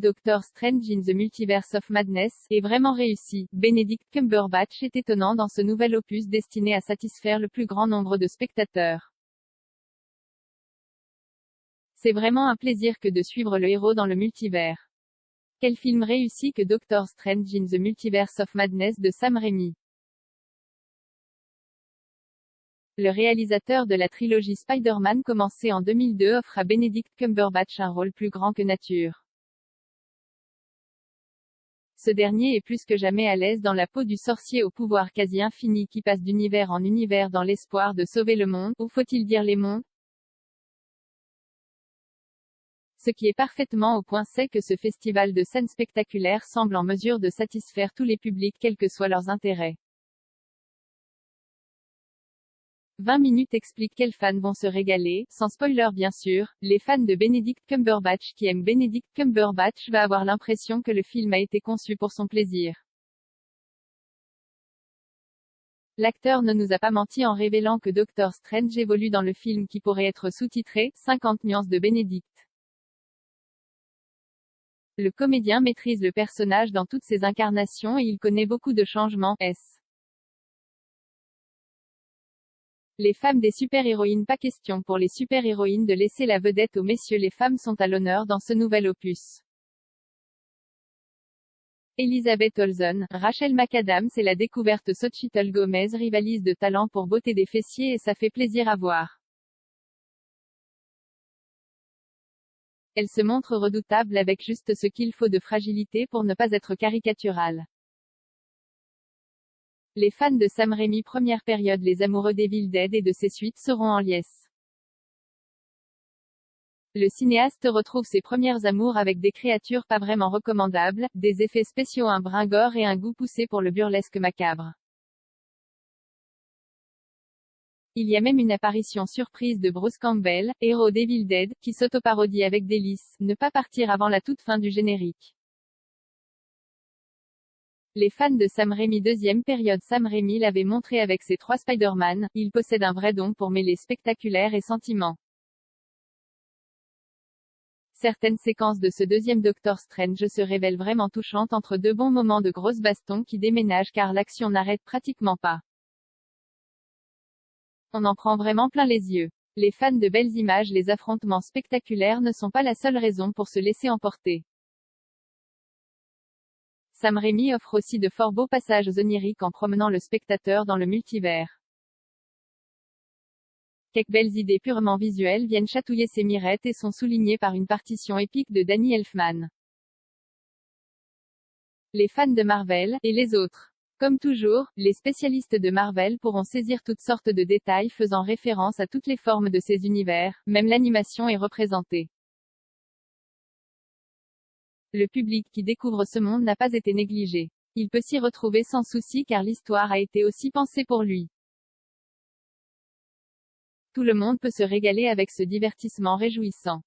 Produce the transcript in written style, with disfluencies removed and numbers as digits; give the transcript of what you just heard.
Doctor Strange in the Multiverse of Madness, est vraiment réussi. Benedict Cumberbatch est étonnant dans ce nouvel opus destiné à satisfaire le plus grand nombre de spectateurs. C'est vraiment un plaisir que de suivre le héros dans le multivers. Quel film réussi que Doctor Strange in the Multiverse of Madness de Sam Raimi. Le réalisateur de la trilogie Spider-Man commencée en 2002 offre à Benedict Cumberbatch un rôle plus grand que nature. Ce dernier est plus que jamais à l'aise dans la peau du sorcier au pouvoir quasi infini qui passe d'univers en univers dans l'espoir de sauver le monde, ou faut-il dire les mondes? Ce qui est parfaitement au point, c'est que ce festival de scènes spectaculaires semble en mesure de satisfaire tous les publics quels que soient leurs intérêts. 20 minutes explique quels fans vont se régaler, sans spoiler bien sûr. Les fans de Benedict Cumberbatch qui aiment Benedict Cumberbatch va avoir l'impression que le film a été conçu pour son plaisir. L'acteur ne nous a pas menti en révélant que Doctor Strange évolue dans le film qui pourrait être sous-titré « 50 nuances de Benedict ». Le comédien maîtrise le personnage dans toutes ses incarnations et il connaît beaucoup de changements. Les femmes des super-héroïnes. Pas question pour les super-héroïnes de laisser la vedette aux messieurs. Les femmes sont à l'honneur dans ce nouvel opus. Elizabeth Olsen, Rachel McAdams et la découverte Xochitl Gomez rivalisent de talent pour beauté des fessiers et ça fait plaisir à voir. Elle se montre redoutable avec juste ce qu'il faut de fragilité pour ne pas être caricaturale. Les fans de Sam Raimi première période. Les amoureux d'Evil Dead et de ses suites seront en liesse. Le cinéaste retrouve ses premières amours avec des créatures pas vraiment recommandables, des effets spéciaux un brin gore et un goût poussé pour le burlesque macabre. Il y a même une apparition surprise de Bruce Campbell, héros d'Evil Dead, qui s'autoparodie avec délice, ne pas partir avant la toute fin du générique. Les fans de Sam Raimi deuxième période. Sam Raimi l'avait montré avec ses 3 Spider-Man, il possède un vrai don pour mêler spectaculaire et sentiment. Certaines séquences de ce deuxième Doctor Strange se révèlent vraiment touchantes entre deux bons moments de grosses bastons qui déménagent car l'action n'arrête pratiquement pas. On en prend vraiment plein les yeux. Les fans de belles images. Les affrontements spectaculaires ne sont pas la seule raison pour se laisser emporter. Sam Raimi offre aussi de fort beaux passages oniriques en promenant le spectateur dans le multivers. Quelques belles idées purement visuelles viennent chatouiller ses mirettes et sont soulignées par une partition épique de Danny Elfman. Les fans de Marvel, et les autres. Comme toujours, les spécialistes de Marvel pourront saisir toutes sortes de détails faisant référence à toutes les formes de ces univers, même l'animation est représentée. Le public qui découvre ce monde n'a pas été négligé. Il peut s'y retrouver sans souci car l'histoire a été aussi pensée pour lui. Tout le monde peut se régaler avec ce divertissement réjouissant.